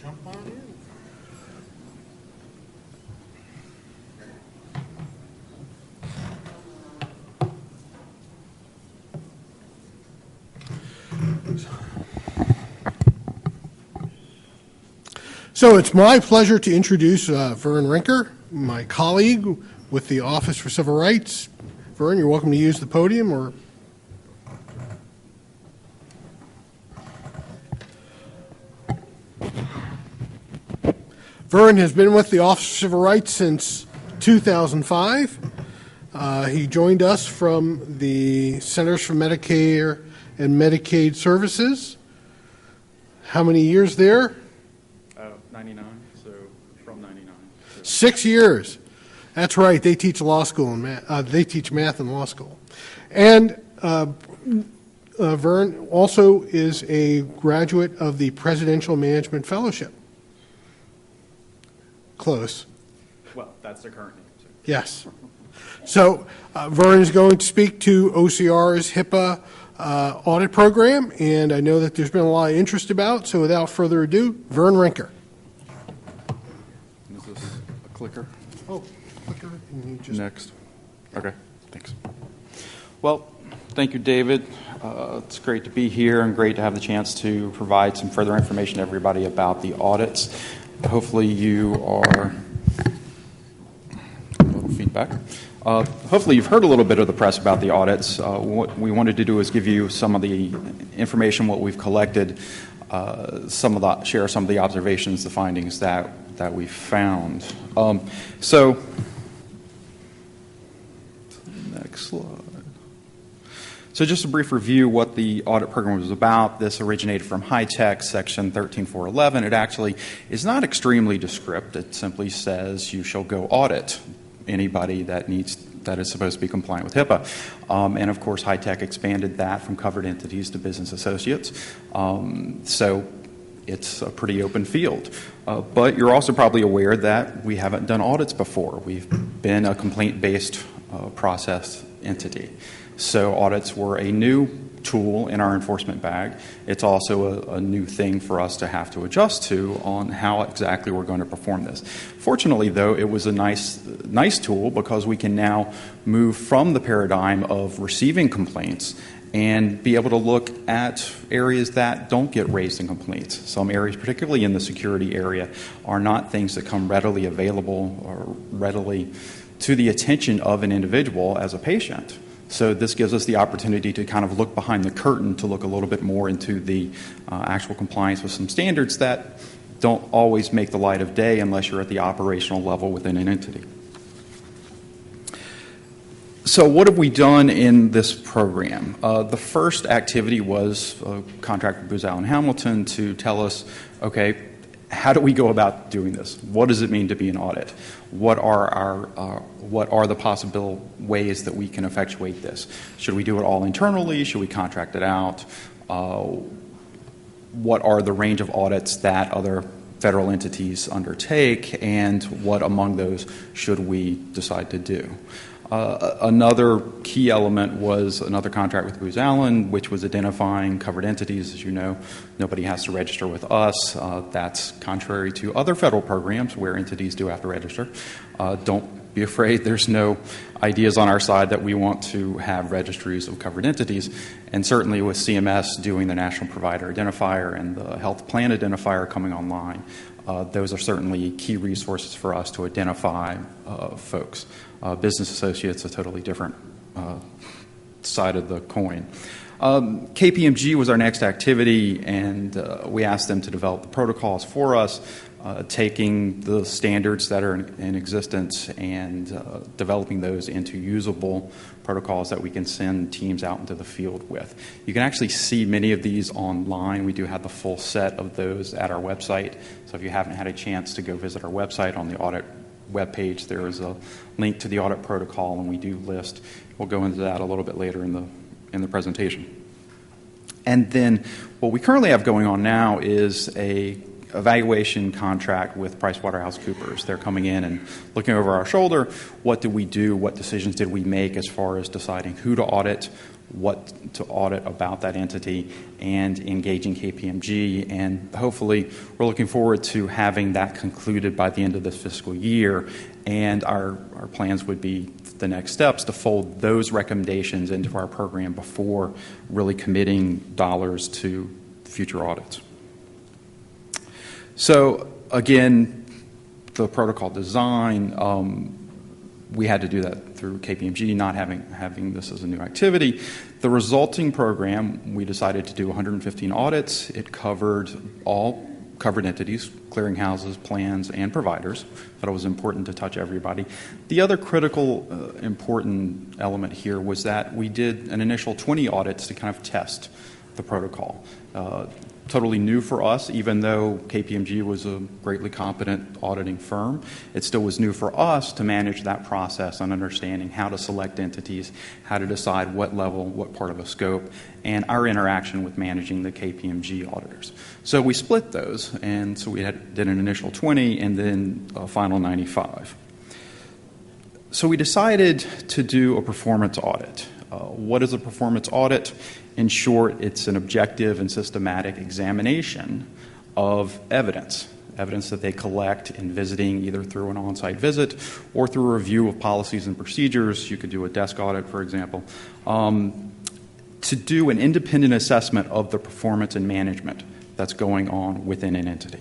Jump on in. So it's my pleasure to introduce Vern Rinker, my colleague with the Office for Civil Rights. Vern, you're welcome to use the podium. Or Vern has been with the Office for Civil Rights since 2005. He joined us from the Centers for Medicare and Medicaid Services. How many years there? 99, so from 99. So. 6 years. That's right. They teach law school and they teach math in law school. And Vern also is a graduate of the Presidential Management Fellowship. Close. Well, that's the current name. So. Yes. So Vern is going to speak to OCR's HIPAA audit program, and I know that there's been a lot of interest about it. So without further ado, Vern Rinker. Is this a clicker? Oh, clicker. And you just... Next. Okay, thanks. Well, thank you, David. It's great to be here and great to have the chance to provide some further information to everybody about the audits. Hopefully you are... A little feedback. Hopefully you've heard a little bit of the press about the audits. What we wanted to do is give you some of the information, what we've collected, share some of the observations, the findings that we found. So, next slide. So just a brief review what the audit program was about. This originated from HITECH, Section 13411. It actually is not extremely descriptive. It simply says you shall go audit anybody that is supposed to be compliant with HIPAA. And of course, HITECH expanded that from covered entities to business associates. So it's a pretty open field. But you're also probably aware that we haven't done audits before. We've been a complaint-based process entity. So audits were a new tool in our enforcement bag. It's also a new thing for us to have to adjust to on how exactly we're going to perform this. Fortunately, though, it was a nice tool because we can now move from the paradigm of receiving complaints and be able to look at areas that don't get raised in complaints. Some areas, particularly in the security area, are not things that come readily available or readily to the attention of an individual as a patient. So this gives us the opportunity to kind of look behind the curtain to look a little bit more into the actual compliance with some standards that don't always make the light of day unless you're at the operational level within an entity. So what have we done in this program? The first activity was a contract with Booz Allen Hamilton to tell us, okay, how do we go about doing this? What does it mean to be an audit? What are the possible ways that we can effectuate this? Should we do it all internally? Should we contract it out? What are the range of audits that other federal entities undertake, and what among those should we decide to do? Another key element was another contract with Booz Allen, which was identifying covered entities. As you know, nobody has to register with us. That's contrary to other federal programs where entities do have to register. Don't be afraid. There's no ideas on our side that we want to have registries of covered entities. And certainly with CMS doing the National Provider Identifier and the Health Plan Identifier coming online, those are certainly key resources for us to identify folks. Business associates, a totally different side of the coin. KPMG was our next activity, and we asked them to develop the protocols for us, taking the standards that are in existence and developing those into usable protocols that we can send teams out into the field with. You can actually see many of these online. We do have the full set of those at our website. So if you haven't had a chance to go visit our website, on the audit webpage, there is a link to the audit protocol, and we do list. We'll go into that a little bit later in the presentation. And then what we currently have going on now is a evaluation contract with PricewaterhouseCoopers. They're coming in and looking over our shoulder. What did we do? What decisions did we make as far as deciding who to audit, what to audit about that entity, and engaging KPMG. And hopefully we're looking forward to having that concluded by the end of this fiscal year. And our plans would be the next steps to fold those recommendations into our program before really committing dollars to future audits. So again, the protocol design, we had to do that through KPMG, not having this as a new activity. The resulting program, we decided to do 115 audits. It covered all covered entities, clearinghouses, plans, and providers. Thought it was important to touch everybody. The other critical, important element here was that we did an initial 20 audits to kind of test the protocol. Totally new for us, even though KPMG was a greatly competent auditing firm. It still was new for us to manage that process and understanding how to select entities, how to decide what level, what part of a scope, and our interaction with managing the KPMG auditors. So we split those, and so we did an initial 20 and then a final 95. So we decided to do a performance audit. What is a performance audit? In short, it's an objective and systematic examination of evidence that they collect in visiting either through an on-site visit or through a review of policies and procedures. You could do a desk audit, for example, to do an independent assessment of the performance and management that's going on within an entity.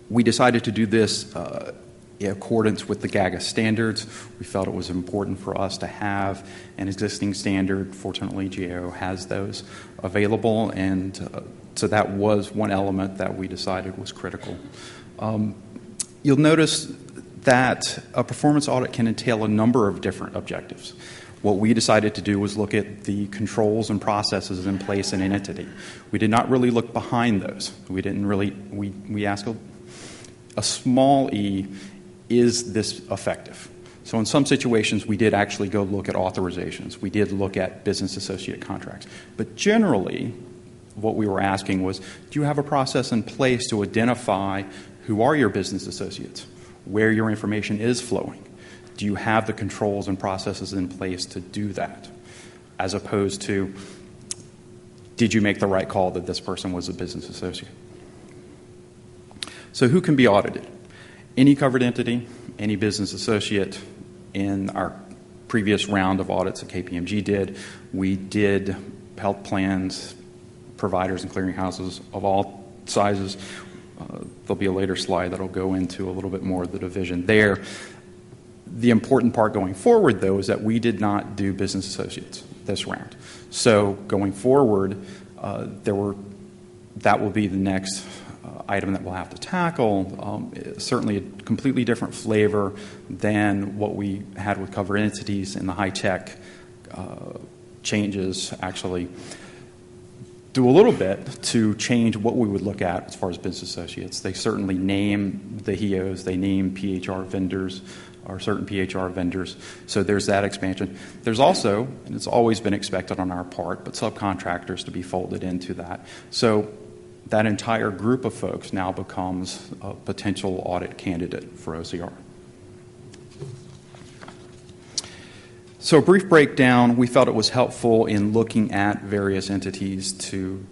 We decided to do this in accordance with the GAGA standards. We felt it was important for us to have an existing standard. Fortunately, GAO has those available, and so that was one element that we decided was critical. You'll notice that a performance audit can entail a number of different objectives. What we decided to do was look at the controls and processes in place in an entity. We did not really look behind those. We asked a small e, is this effective? So in some situations, we did actually go look at authorizations. We did look at business associate contracts. But generally, what we were asking was, do you have a process in place to identify who are your business associates, where your information is flowing? Do you have the controls and processes in place to do that? As opposed to, did you make the right call that this person was a business associate? So who can be audited? Any covered entity, any business associate. In our previous round of audits that KPMG did, we did health plans, providers, and clearinghouses of all sizes. There'll be a later slide that'll go into a little bit more of the division there. The important part going forward, though, is that we did not do business associates this round. So going forward, that will be the next item that we'll have to tackle. Certainly a completely different flavor than what we had with covered entities, and the high-tech changes actually do a little bit to change what we would look at as far as business associates. They certainly name the HEOs, they name PHR vendors, or certain PHR vendors. So there's that expansion. There's also, and it's always been expected on our part, but subcontractors to be folded into that. So that entire group of folks now becomes a potential audit candidate for OCR. So a brief breakdown, we felt it was helpful in looking at various entities to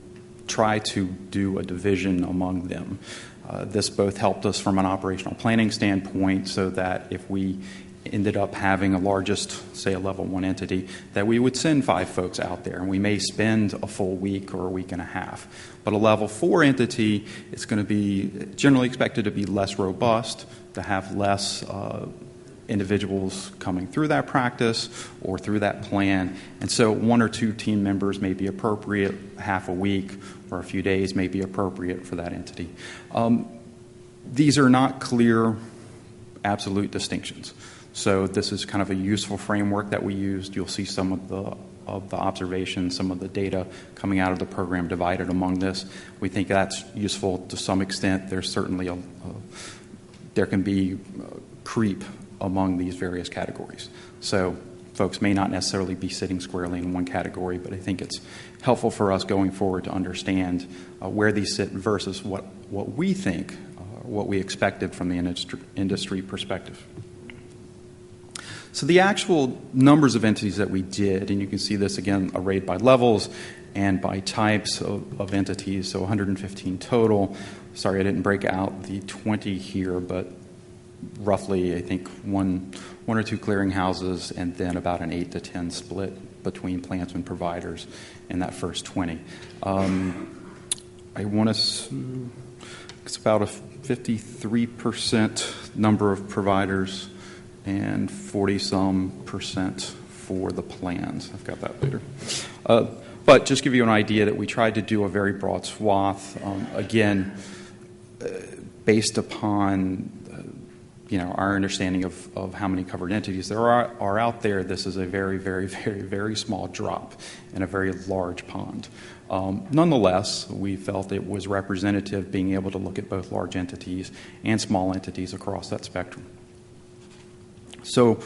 try to do a division among them. This both helped us from an operational planning standpoint, so that if we ended up having a largest, say a level 1 entity, that we would send 5 folks out there, and we may spend a full week or a week and a half. But a level 4 entity, it's going to be generally expected to be less robust, to have less individuals coming through that practice or through that plan. And so 1 or 2 team members may be appropriate, half a week or a few days may be appropriate for that entity. These are not clear, absolute distinctions. So this is kind of a useful framework that we used. You'll see some of the observations, some of the data coming out of the program divided among this. We think that's useful to some extent. There's certainly there can be creep among these various categories. So folks may not necessarily be sitting squarely in one category, but I think it's helpful for us going forward to understand where these sit versus what we think, what we expected from the industry perspective. So the actual numbers of entities that we did, and you can see this again arrayed by levels and by types of entities, so 115 total. Sorry, I didn't break out the 20 here, but roughly, I think, one or two clearinghouses, and then about an 8 to 10 split between plans and providers in that first 20. I want to, it's about a 53% number of providers and 40-some% for the plans. I've got that later. But just give you an idea that we tried to do a very broad swath, again, based upon our understanding of how many covered entities there are out there. This is a very, very, very, very small drop in a very large pond. Nonetheless, we felt it was representative being able to look at both large entities and small entities across that spectrum. So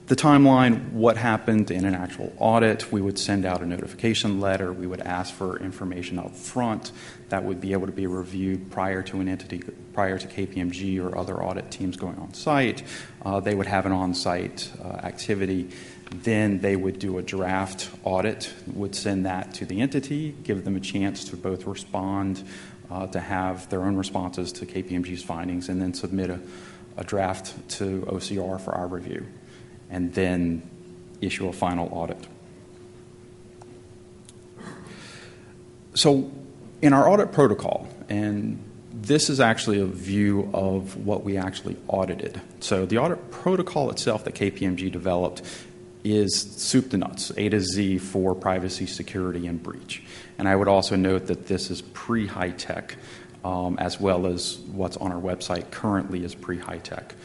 the timeline, what happened in an actual audit, we would send out a notification letter. We would ask for information up front that would be able to be reviewed prior to KPMG or other audit teams going on site. They would have an on-site activity. Then they would do a draft audit, would send that to the entity, give them a chance to both respond, to have their own responses to KPMG's findings, and then submit a draft to OCR for our review, and then issue a final audit. So in our audit protocol, and this is actually a view of what we actually audited. So the audit protocol itself that KPMG developed is soup to nuts, A to Z for privacy, security, and breach. And I would also note that this is pre-HITECH, as well as what's on our website currently is pre-HITECH.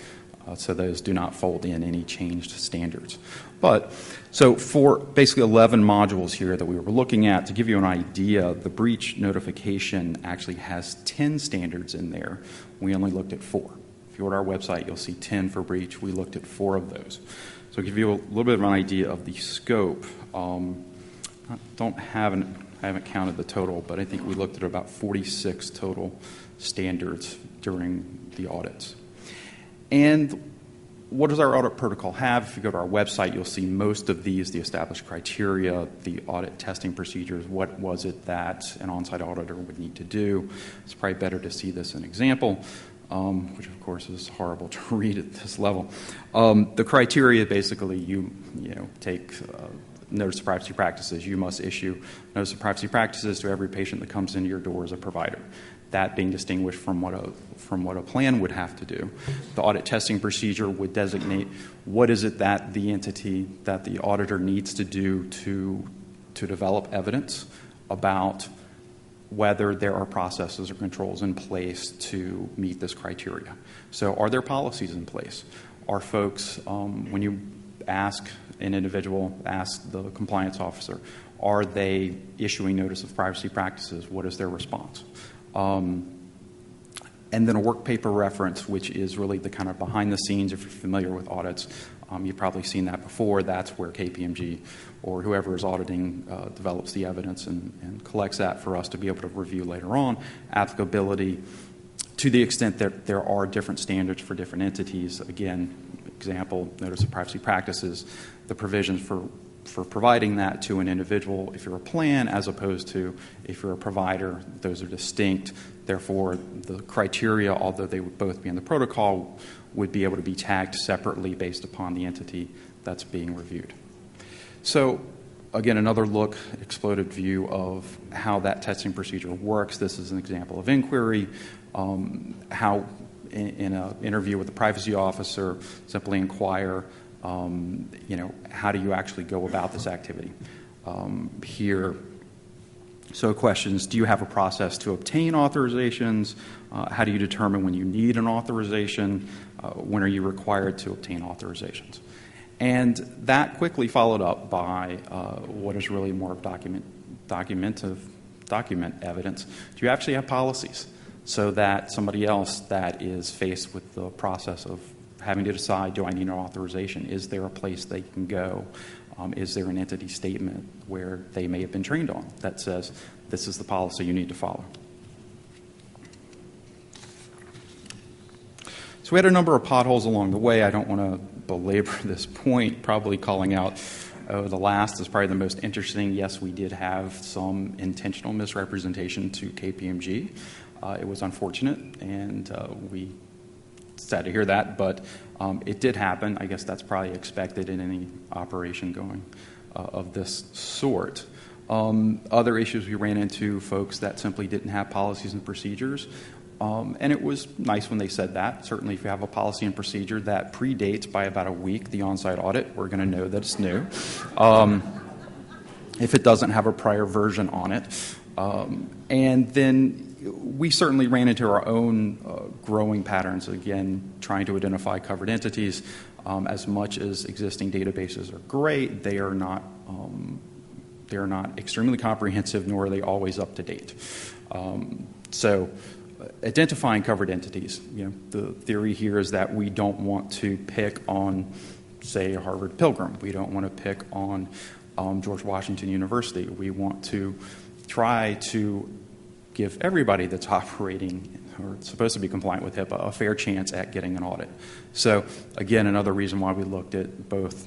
So those do not fold in any changed standards. But so for basically 11 modules here that we were looking at, to give you an idea, the breach notification actually has 10 standards in there. We only looked at 4. If you go to our website, you'll see 10 for breach. We looked at 4 of those. So to give you a little bit of an idea of the scope, I haven't counted the total, but I think we looked at about 46 total standards during the audits. And what does our audit protocol have? If you go to our website, you'll see most of these, the established criteria, the audit testing procedures, what was it that an on-site auditor would need to do. It's probably better to see this in example, which of course is horrible to read at this level. The criteria, basically, you take notice of privacy practices. You must issue notice of privacy practices to every patient that comes into your door as a provider. That being distinguished from what a plan would have to do. The audit testing procedure would designate what is it that the entity, that the auditor needs to do to develop evidence about whether there are processes or controls in place to meet this criteria. So are there policies in place? Are folks, when you ask an individual, ask the compliance officer, are they issuing notice of privacy practices? What is their response? And then a work paper reference, which is really the kind of behind the scenes. If you're familiar with audits, you've probably seen that before. That's where KPMG or whoever is auditing develops the evidence and collects that for us to be able to review later on. Applicability, to the extent that there are different standards for different entities. Again, example, notice of privacy practices, the provisions for providing that to an individual if you're a plan as opposed to if you're a provider. Those are distinct. Therefore, the criteria, although they would both be in the protocol, would be able to be tagged separately based upon the entity that's being reviewed. So, again, another look, exploded view of how that testing procedure works. This is an example of inquiry. How, in an interview with the privacy officer, simply inquire, how do you actually go about this activity? Here, so questions, do you have a process to obtain authorizations? How do you determine when you need an authorization? When are you required to obtain authorizations? And that quickly followed up by what is really more of document evidence. Do you actually have policies so that somebody else that is faced with the process of having to decide, do I need an authorization? Is there a place they can go? Is there an entity statement where they may have been trained on that says, this is the policy you need to follow? So we had a number of potholes along the way. I don't want to belabor this point, probably calling out the last is probably the most interesting. Yes, we did have some intentional misrepresentation to KPMG. It was unfortunate, and we sad to hear that, but it did happen. I guess that's probably expected in any operation going of this sort. Other issues we ran into, folks that simply didn't have policies and procedures. And it was nice when they said that. Certainly if you have a policy and procedure that predates by about a week the on-site audit, we're going to know that it's new. If it doesn't have a prior version on it. And then we certainly ran into our own growing patterns, again, trying to identify covered entities. As much as existing databases are great, they are not extremely comprehensive, nor are they always up to date. So identifying covered entities, the theory here is that we don't want to pick on, say, Harvard Pilgrim. We don't want to pick on George Washington University. We want to try to give everybody that's operating or supposed to be compliant with HIPAA a fair chance at getting an audit. So again, another reason why we looked at both,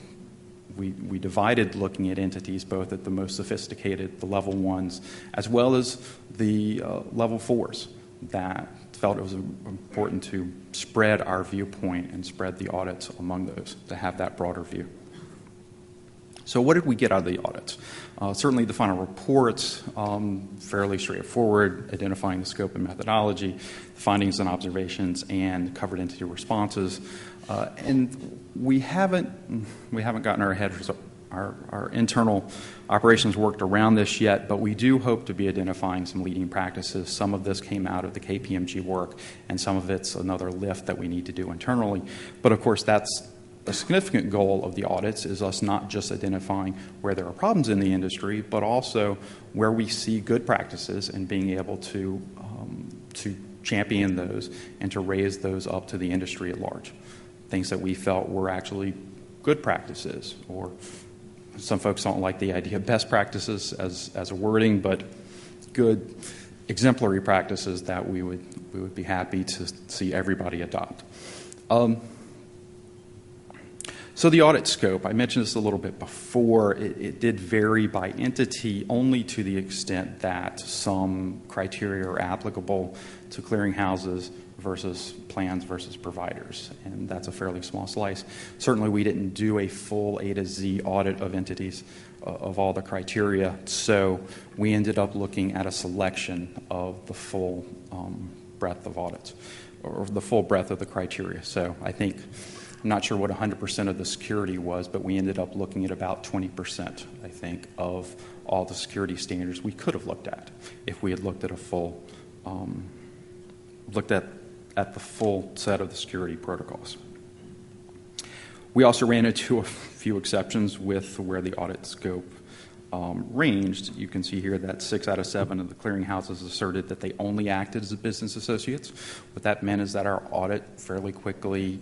we divided looking at entities both at the most sophisticated, the level 1s, as well as the level 4s that felt it was important to spread our viewpoint and spread the audits among those to have that broader view. So what did we get out of the audits? Certainly the final reports, fairly straightforward, identifying the scope and methodology, findings and observations, and covered entity responses. And we haven't gotten our internal operations worked around this yet, but we do hope to be identifying some leading practices. Some of this came out of the KPMG work, and some of it's another lift that we need to do internally. But of course, that's a significant goal of the audits, is us not just identifying where there are problems in the industry, but also where we see good practices and being able to champion those and to raise those up to the industry at large. Things that we felt were actually good practices, or some folks don't like the idea of best practices as a wording, but good exemplary practices that we would be happy to see everybody adopt. So the audit scope, I mentioned this a little bit before, it did vary by entity only to the extent that some criteria are applicable to clearinghouses versus plans versus providers, and that's a fairly small slice. Certainly we didn't do a full A to Z audit of entities of all the criteria, so we ended up looking at a selection of the full breadth of audits, or the full breadth of the criteria. So I'm not sure what 100% of the security was, but we ended up looking at about 20%, I think, of all the security standards we could have looked at if we had looked at a full, looked at the full set of the security protocols. We also ran into a few exceptions with where the audit scope ranged. You can see here that 6 out of 7 of the clearinghouses asserted that they only acted as business associates. What that meant is that our audit fairly quickly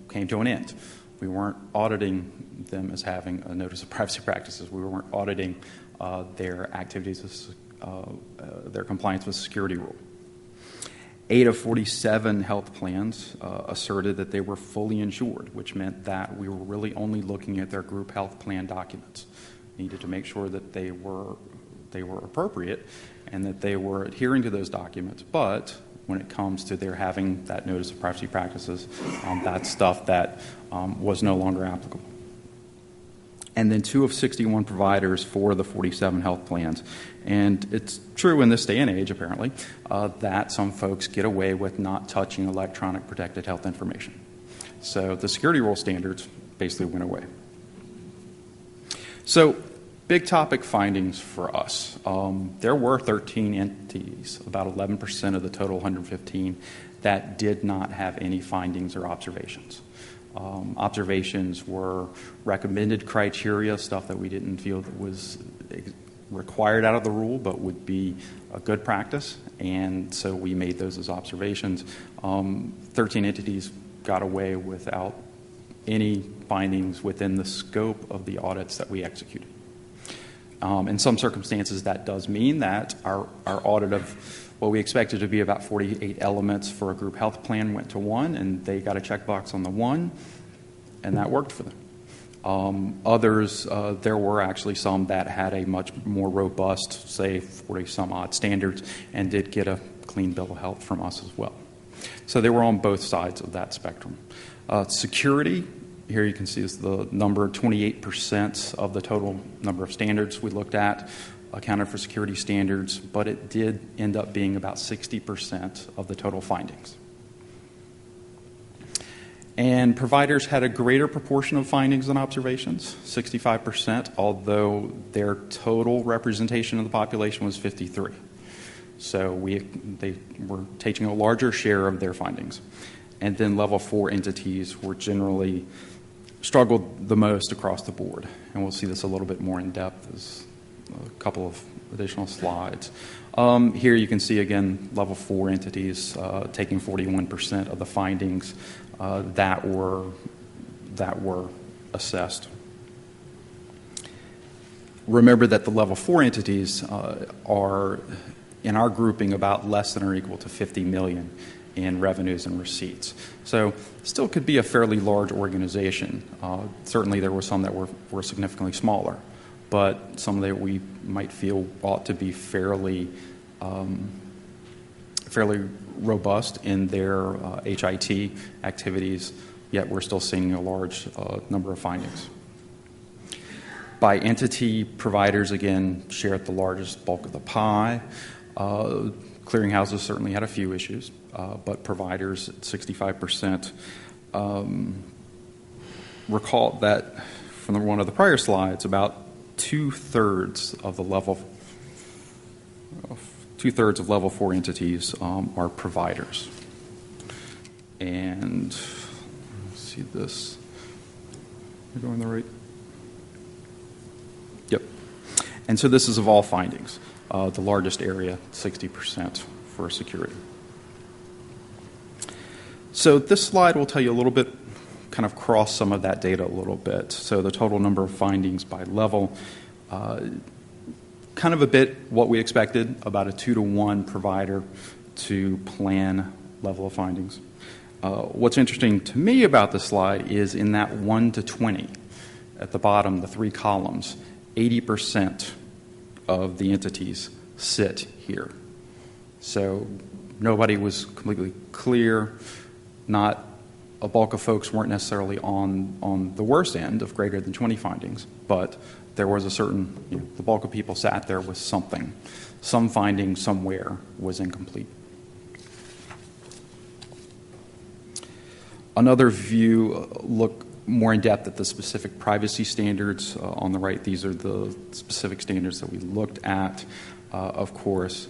came to an end. We weren't auditing them as having a notice of privacy practices. We weren't auditing their activities, their compliance with security rule. 8 of 47 health plans asserted that they were fully insured, which meant that we were really only looking at their group health plan documents. Needed to make sure that they were appropriate and that they were adhering to those documents. But when it comes to their having that notice of privacy practices, that's stuff that was no longer applicable. And then 2 of 61 providers for the 47 health plans. And it's true in this day and age, apparently, that some folks get away with not touching electronic protected health information. So the security rule standards basically went away. So big topic findings for us. There were 13 entities, about 11% of the total 115, that did not have any findings or observations. Observations were recommended criteria, stuff that we didn't feel that was required out of the rule but would be a good practice, and so we made those as observations. 13 entities got away without any findings within the scope of the audits that we executed. In some circumstances, that does mean that our audit of what we expected to be about 48 elements for a group health plan went to 1, and they got a checkbox on the 1, and that worked for them. Others, there were actually some that had a much more robust, say 40-some-odd standards, and did get a clean bill of health from us as well. So they were on both sides of that spectrum. Security, here you can see is the number, 28% of the total number of standards we looked at accounted for security standards, but it did end up being about 60% of the total findings. And providers had a greater proportion of findings than observations, 65%, although their total representation of the population was 53%. So they were taking a larger share of their findings. And then level 4 entities were generally struggled the most across the board. And we'll see this a little bit more in depth as a couple of additional slides. Here you can see, again, level 4 entities taking 41% of the findings that were assessed. Remember that the level 4 entities are, in our grouping, about less than or equal to 50 million in revenues and receipts. So still could be a fairly large organization. Certainly there were some that were significantly smaller, but some that we might feel ought to be fairly robust in their HIT activities, yet we're still seeing a large number of findings. By entity, providers, again, shared the largest bulk of the pie. Clearinghouses certainly had a few issues, but providers at 65%. Recall that from one of the prior slides, about two-thirds of level 4 entities are providers. And let's see this. We're going the right. Yep. And so this is of all findings. The largest area, 60% for security. So this slide will tell you a little bit, kind of cross some of that data a little bit. So the total number of findings by level, kind of a bit what we expected, about a 2-to-1 provider to plan level of findings. What's interesting to me about this slide is in that 1 to 20, at the bottom, the 3 columns, 80% of the entities sit here. So nobody was completely clear. Not a bulk of folks weren't necessarily on the worst end of greater than 20 findings, but there was a certain, the bulk of people sat there with something. Some finding somewhere was incomplete. Another view, look more in depth at the specific privacy standards. On the right, these are the specific standards that we looked at. Of course,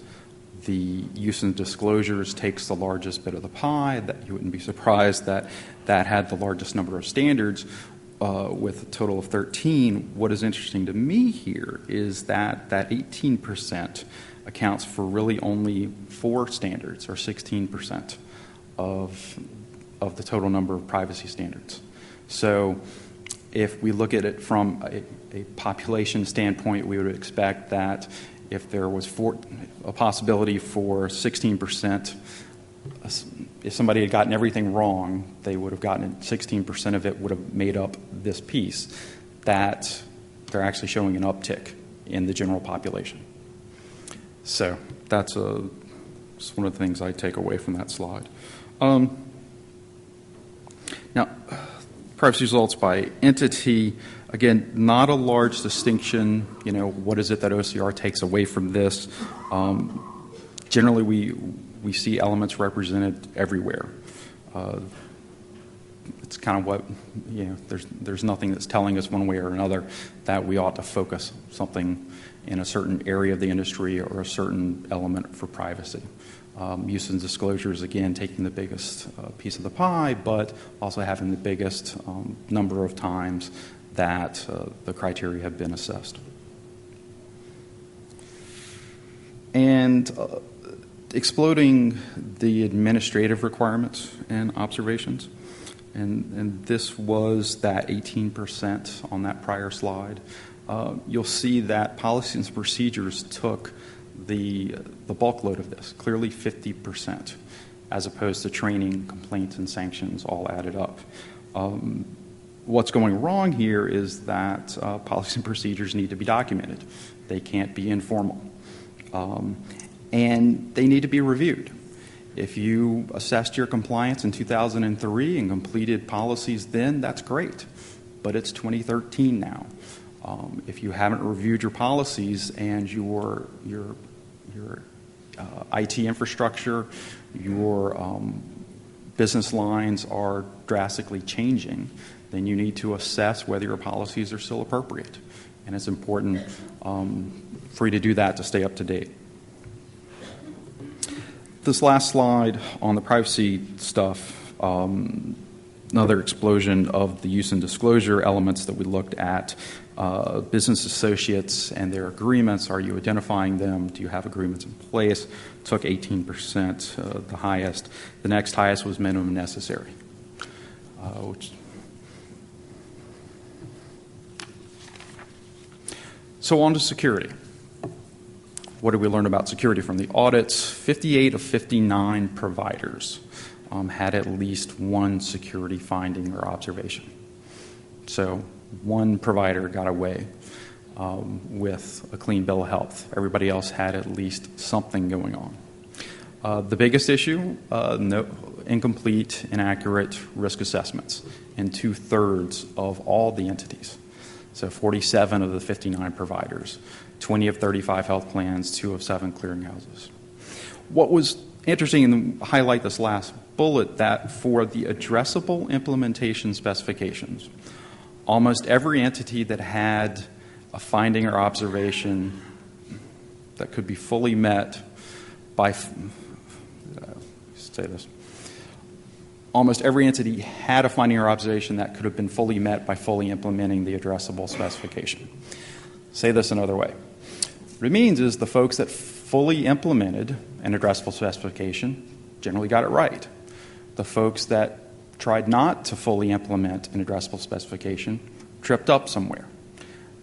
the use and disclosures takes the largest bit of the pie. That you wouldn't be surprised that had the largest number of standards with a total of 13. What is interesting to me here is that 18% accounts for really only 4 standards, or 16% of the total number of privacy standards. So if we look at it from a population standpoint, we would expect that if there was a possibility for 16%, if somebody had gotten everything wrong, they would have gotten it, 16% of it would have made up this piece, that they're actually showing an uptick in the general population. So that's one of the things I take away from that slide. Now, privacy results by entity, again, not a large distinction. What is it that OCR takes away from this? Generally, we see elements represented everywhere. It's kind of what, there's nothing that's telling us one way or another that we ought to focus something in a certain area of the industry or a certain element for privacy. Use and disclosures, again, taking the biggest piece of the pie, but also having the biggest number of times that the criteria have been assessed. And exploding the administrative requirements and observations. and this was that 18% on that prior slide. You'll see that policies and procedures took the bulk load of this, clearly 50%, as opposed to training, complaints, and sanctions all added up. What's going wrong here is that policies and procedures need to be documented. They can't be informal. And they need to be reviewed. If you assessed your compliance in 2003 and completed policies then, that's great. But it's 2013 now. If you haven't reviewed your policies and your IT infrastructure, your business lines are drastically changing, then you need to assess whether your policies are still appropriate. And it's important for you to do that to stay up to date. This last slide on the privacy stuff, another explosion of the use and disclosure elements that we looked at. Business associates and their agreements, are you identifying them? Do you have agreements in place? Took 18%, the highest. The next highest was minimum necessary. So on to security. What did we learn about security from the audits? 58 of 59 providers had at least one security finding or observation. So one provider got away with a clean bill of health. Everybody else had at least something going on. The biggest issue, incomplete, inaccurate risk assessments in 2/3 of all the entities. So 47 of the 59 providers, 20 of 35 health plans, 2 of 7 clearinghouses. What was interesting, and highlight this last bullet, that for the addressable implementation specifications, almost every entity that had a finding or observation that could be fully met by, almost every entity had a finding or observation that could have been fully met by fully implementing the addressable specification. Say this another way. What it means is the folks that fully implemented an addressable specification generally got it right. The folks that tried not to fully implement an addressable specification tripped up somewhere.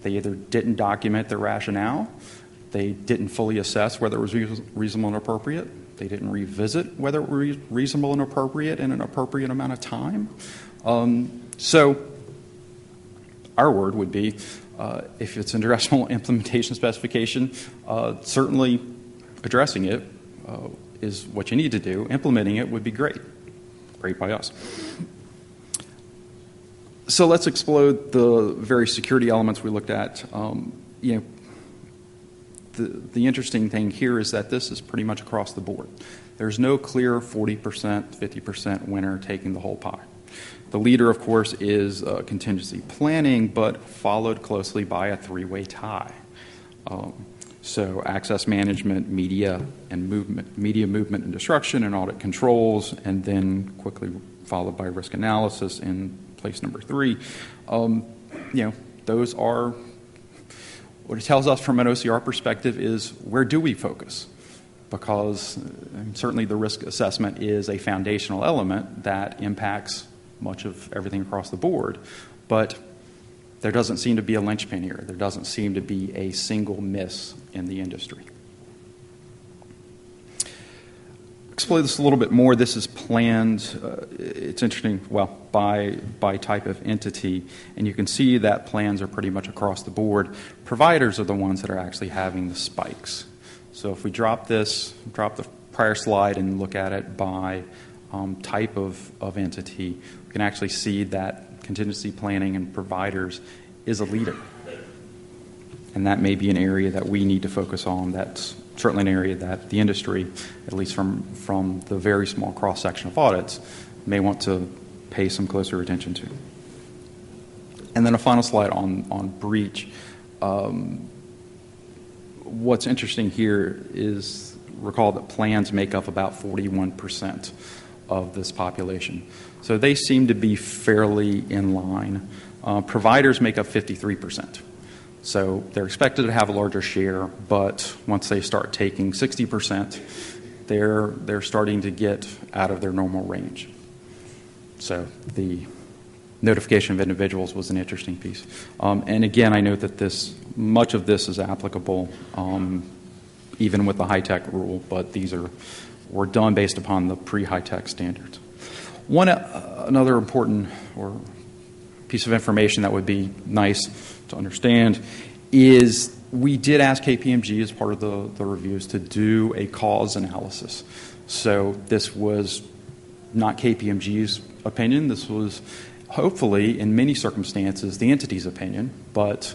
They either didn't document their rationale, they didn't fully assess whether it was reasonable and appropriate, they didn't revisit whether it was reasonable and appropriate in an appropriate amount of time. So our word would be, if it's an addressable implementation specification, certainly addressing it is what you need to do. Implementing it would be great. Great by us. So let's explode the various security elements we looked at. The interesting thing here is that this is pretty much across the board. There's no clear 40%, 50% winner taking the whole pie. The leader, of course, is contingency planning, but followed closely by a three-way tie. So access management, media movement and destruction, and audit controls, and then quickly followed by risk analysis in place number 3. Those are, what it tells us from an OCR perspective is, where do we focus? Because certainly the risk assessment is a foundational element that impacts much of everything across the board, but there doesn't seem to be a linchpin here. There doesn't seem to be a single miss in the industry. Explore this a little bit more. This is planned, it's interesting, by type of entity, and you can see that plans are pretty much across the board. Providers are the ones that are actually having the spikes. So if we drop the prior slide and look at it by type of entity, we can actually see that contingency planning and providers is a leader. And that may be an area that we need to focus on. That's certainly an area that the industry, at least from the very small cross-section of audits, may want to pay some closer attention to. And then a final slide on breach. What's interesting here is, recall that plans make up about 41% of this population. So they seem to be fairly in line. Providers make up 53%. So they're expected to have a larger share, but once they start taking 60%, they're starting to get out of their normal range. So the notification of individuals was an interesting piece. And again, I note that much of this is applicable even with the high-tech rule, but these were done based upon the pre-high-tech standards. Another important piece of information that would be nice to understand is we did ask KPMG as part of the reviews to do a cause analysis. So this was not KPMG's opinion. This was hopefully, in many circumstances, the entity's opinion, but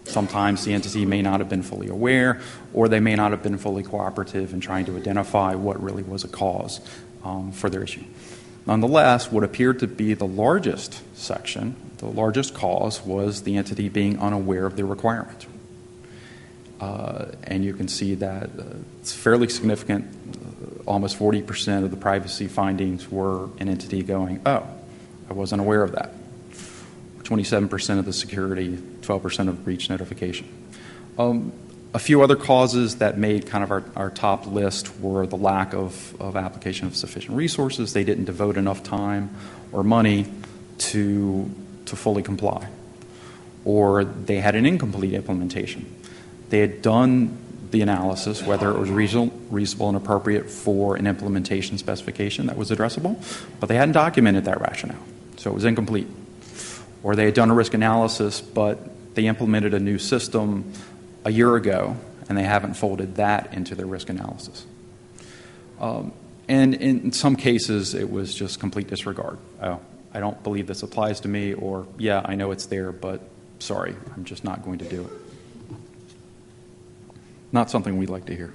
sometimes the entity may not have been fully aware, or they may not have been fully cooperative in trying to identify what really was a cause for their issue. Nonetheless, what appeared to be the largest section, the largest cause, was the entity being unaware of the requirement. And you can see that it's fairly significant. Almost 40% of the privacy findings were an entity going, oh, I wasn't aware of that. 27% of the security, 12% of breach notification. A few other causes that made kind of our top list were the lack of application of sufficient resources. They didn't devote enough time or money to fully comply. Or they had an incomplete implementation. They had done the analysis, whether it was reasonable and appropriate for an implementation specification that was addressable, but they hadn't documented that rationale, so it was incomplete. Or they had done a risk analysis, but they implemented a new system a year ago, and they haven't folded that into their risk analysis. And in some cases, it was just complete disregard. Oh, I don't believe this applies to me, or yeah, I know it's there, but sorry, I'm just not going to do it. Not something we'd like to hear.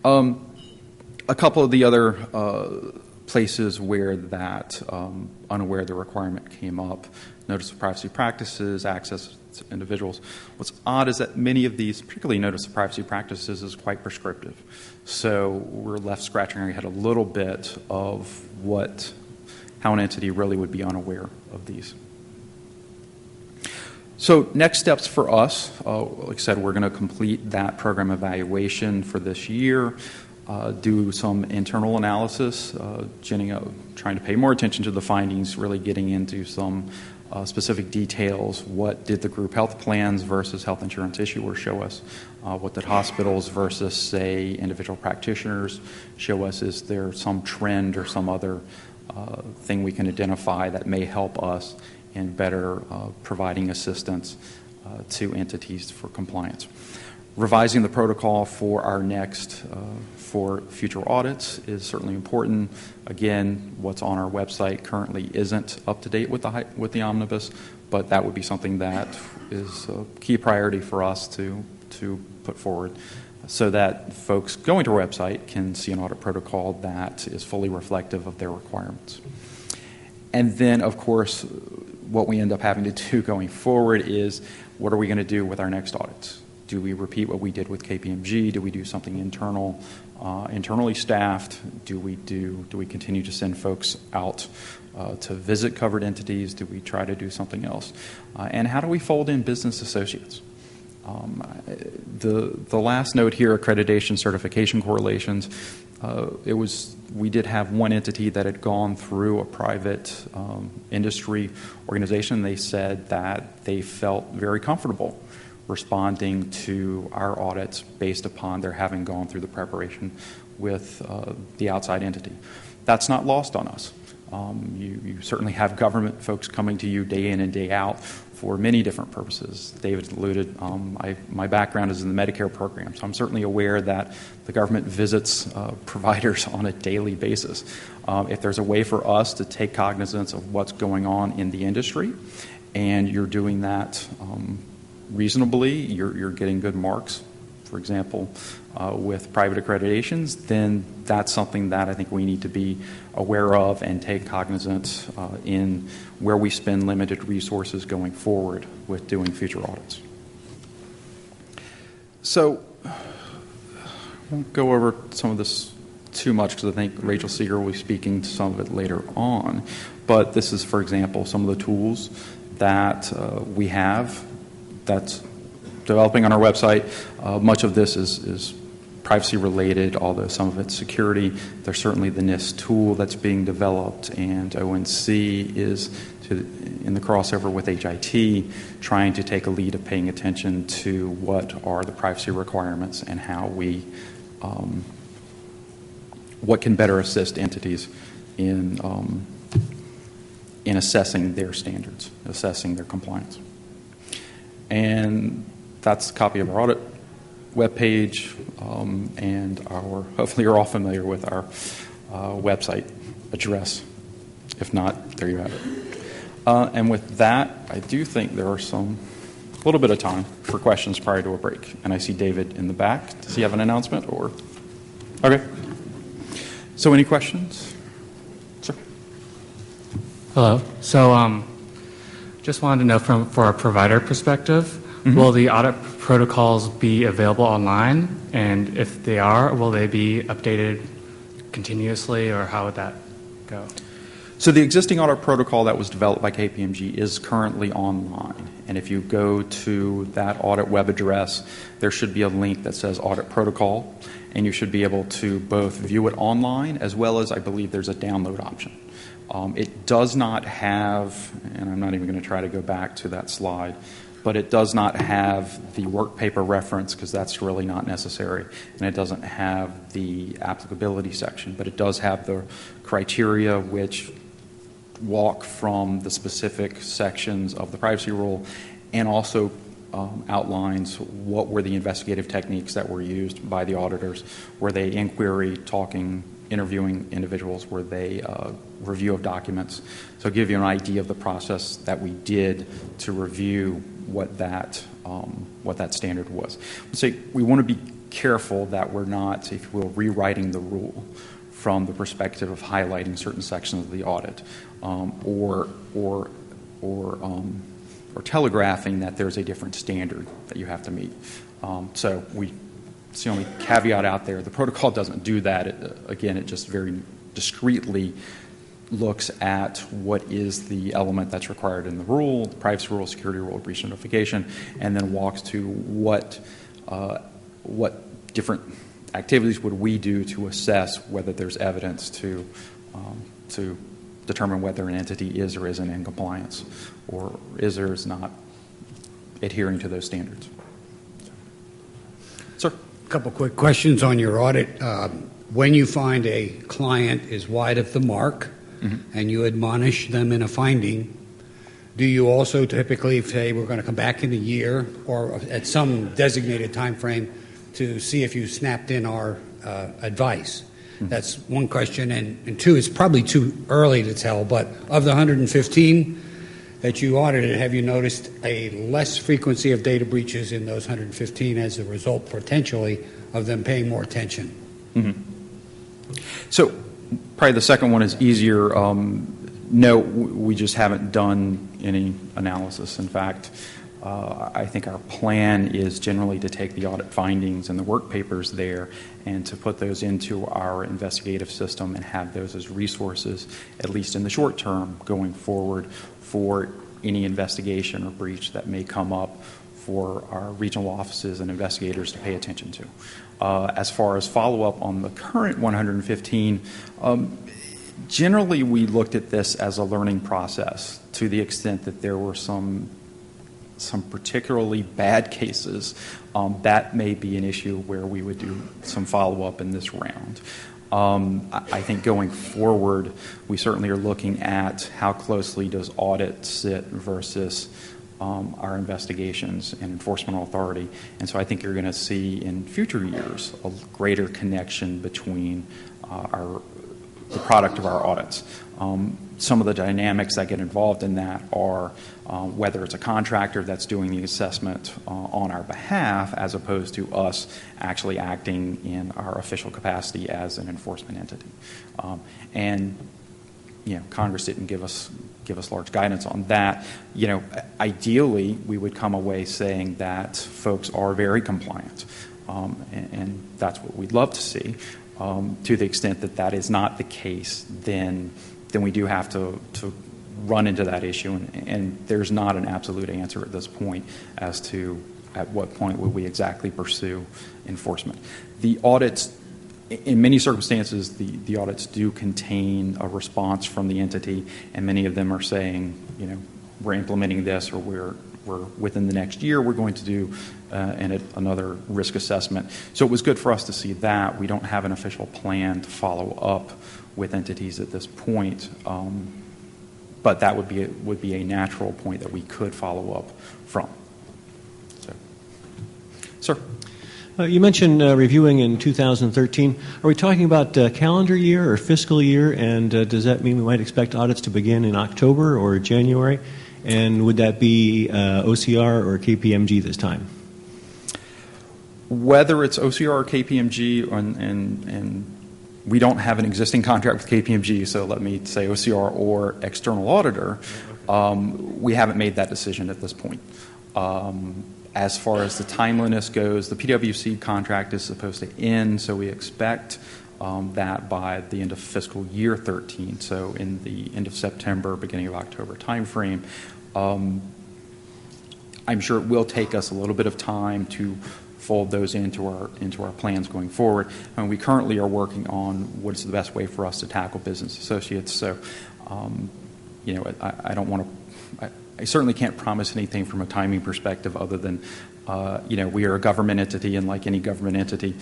A couple of the other places where that unaware of the requirement came up, notice of privacy practices, access to individuals. What's odd is that many of these, particularly notice of privacy practices, is quite prescriptive. So we're left scratching our head a little bit of how an entity really would be unaware of these. So next steps for us, like I said, we're going to complete that program evaluation for this year, do some internal analysis, trying to pay more attention to the findings, really getting into some specific details. What did the group health plans versus health insurance issuers show us? What did hospitals versus, say, individual practitioners show us? Is there some trend or some other thing we can identify that may help us in better providing assistance to entities for compliance? Revising the protocol for our for future audits is certainly important. Again, what's on our website currently isn't up to date with the omnibus, but that would be something that is a key priority for us to put forward, so that folks going to our website can see an audit protocol that is fully reflective of their requirements. And then, of course, what we end up having to do going forward is, what are we going to do with our next audits? Do we repeat what we did with KPMG? Do we do something internally staffed? Do we continue to send folks out to visit covered entities? Do we try to do something else? And how do we fold in business associates? The last note here, accreditation certification correlations. We did have one entity that had gone through a private industry organization. They said that they felt very comfortable responding to our audits based upon their having gone through the preparation with the outside entity. That's not lost on us. You certainly have government folks coming to you day in and day out for many different purposes. David alluded, my background is in the Medicare program, so I'm certainly aware that the government visits providers on a daily basis. If there's a way for us to take cognizance of what's going on in the industry, and you're doing that reasonably, you're getting good marks, for example, with private accreditations, then that's something that I think we need to be aware of and take cognizance in where we spend limited resources going forward with doing future audits. So I won't go over some of this too much because I think Rachel Seeger will be speaking to some of it later on. But this is, for example, some of the tools that we have that's developing on our website. Much of this is privacy related, although some of it's security. There's certainly the NIST tool that's being developed, and ONC is in the crossover with HIT, trying to take a lead of paying attention to what are the privacy requirements and how we, what can better assist entities in assessing their standards, assessing their compliance. And that's a copy of our audit webpage, and hopefully you're all familiar with our website address. If not, there you have it. And with that, I do think there are a little bit of time for questions prior to a break. And I see David in the back. Does he have an announcement? Or okay. So any questions? Sir. Hello. So just wanted to know for a provider perspective, will the audit protocols be available online? And if they are, will they be updated continuously, or how would that go? So the existing audit protocol that was developed by KPMG is currently online. And if you go to that audit web address, there should be a link that says audit protocol, and you should be able to both view it online as well as, I believe, there's a download option. It does not have, and I'm not even going to try to go back to that slide, but it does not have the work paper reference, because that's really not necessary, and it doesn't have the applicability section, but it does have the criteria which walk from the specific sections of the privacy rule, and also outlines what were the investigative techniques that were used by the auditors. Were they inquiry, talking, interviewing individuals? Were they review of documents? So give you an idea of the process that we did to review what that standard was. So we want to be careful that we're not, if you will, rewriting the rule from the perspective of highlighting certain sections of the audit, or telegraphing that there's a different standard that you have to meet. So it's the only caveat out there. The protocol doesn't do that. Again, it just very discreetly looks at what is the element that's required in the rule, the privacy rule, security rule, breach notification, and then walks to what different activities would we do to assess whether there's evidence to determine whether an entity is or isn't in compliance, or is or is not adhering to those standards. Sir? A couple quick questions on your audit. When you find a client is wide of the mark, and you admonish them in a finding, do you also typically say we're going to come back in a year or at some designated time frame to see if you snapped in our advice? That's one question. And two, it's probably too early to tell, but of the 115 that you audited, have you noticed a less frequency of data breaches in those 115 as a result, potentially, of them paying more attention? So probably the second one is easier. No, we just haven't done any analysis. In fact, I think our plan is generally to take the audit findings and the work papers there and to put those into our investigative system and have those as resources, at least in the short term, going forward for any investigation or breach that may come up for our regional offices and investigators to pay attention to. As far as follow-up on the current 115, generally we looked at this as a learning process to the extent that there were some particularly bad cases. That may be an issue where we would do some follow-up in this round. I think going forward, we certainly are looking at how closely does audit sit versus our investigations and enforcement authority. And so I think you're going to see in future years a greater connection between the product of our audits. Some of the dynamics that get involved in that are whether it's a contractor that's doing the assessment on our behalf as opposed to us actually acting in our official capacity as an enforcement entity. And Congress didn't give us large guidance on that. Ideally, we would come away saying that folks are very compliant, and that's what we'd love to see. To the extent that that is not the case, then we do have to run into that issue, and there's not an absolute answer at this point as to at what point would we exactly pursue enforcement. The audits, in many circumstances, the audits do contain a response from the entity, and many of them are saying, we're implementing this, or we're within the next year, we're going to do another risk assessment. So it was good for us to see that. We don't have an official plan to follow up with entities at this point, but that would be a natural point that we could follow up from. So, sir. You mentioned reviewing in 2013. Are we talking about calendar year or fiscal year? And does that mean we might expect audits to begin in October or January? And would that be OCR or KPMG this time? Whether it's OCR or KPMG, and we don't have an existing contract with KPMG, so let me say OCR or external auditor, we haven't made that decision at this point. As far as the timeliness goes, the PwC contract is supposed to end, so we expect that by the end of fiscal year 13, so in the end of September, beginning of October timeframe. I'm sure it will take us a little bit of time to fold those into our plans going forward. And we currently are working on what is the best way for us to tackle business associates. So, I don't want to. I certainly can't promise anything from a timing perspective other than, we are a government entity, and like any government entity,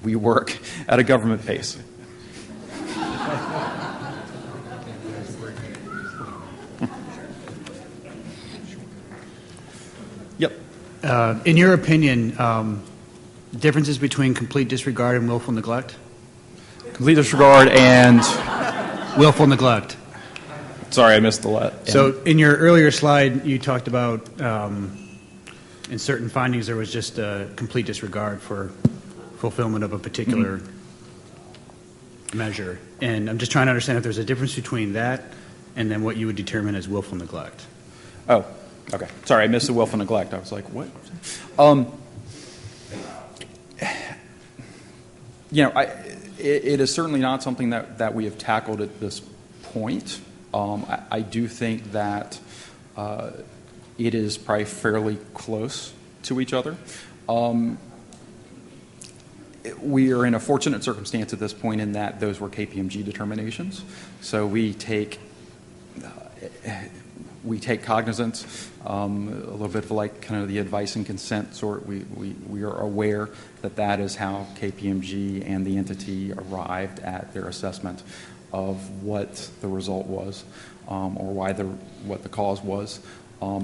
we work at a government pace. Yep. In your opinion, differences between complete disregard and willful neglect? Complete disregard and willful neglect. Sorry, I missed the let. So in your earlier slide, you talked about in certain findings there was just a complete disregard for fulfillment of a particular measure. And I'm just trying to understand if there's a difference between that and then what you would determine as willful neglect. Oh, okay. Sorry, I missed the willful neglect. I was like, what? It is certainly not something that we have tackled at this point. I do think that it is probably fairly close to each other. We are in a fortunate circumstance at this point in that those were KPMG determinations. So we take cognizance, a little bit of like kind of the advice and consent sort. We are aware that is how KPMG and the entity arrived at their assessment of what the result was, or what the cause was.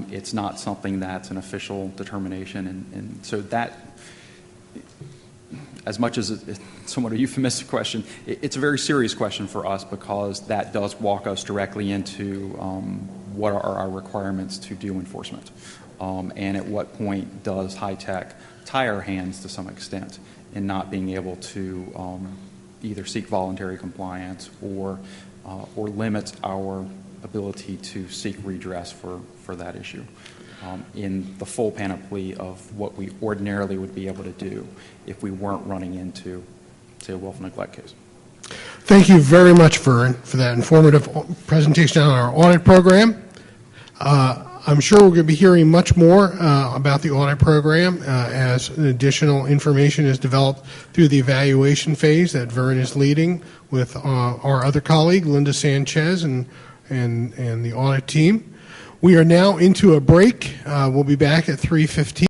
It's not something that's an official determination, and so that, as much as it's somewhat a euphemistic question, it's a very serious question for us because that does walk us directly into what are our requirements to do enforcement, and at what point does high tech tie our hands to some extent in not being able to either seek voluntary compliance or limit our ability to seek redress for that issue in the full panoply of what we ordinarily would be able to do if we weren't running into, say, a willful neglect case. Thank you very much, Vern, for that informative presentation on our audit program. I'm sure we're going to be hearing much more about the audit program as additional information is developed through the evaluation phase that Vern is leading with our other colleague, Linda Sanchez, and the audit team. We are now into a break. We'll be back at 3:15.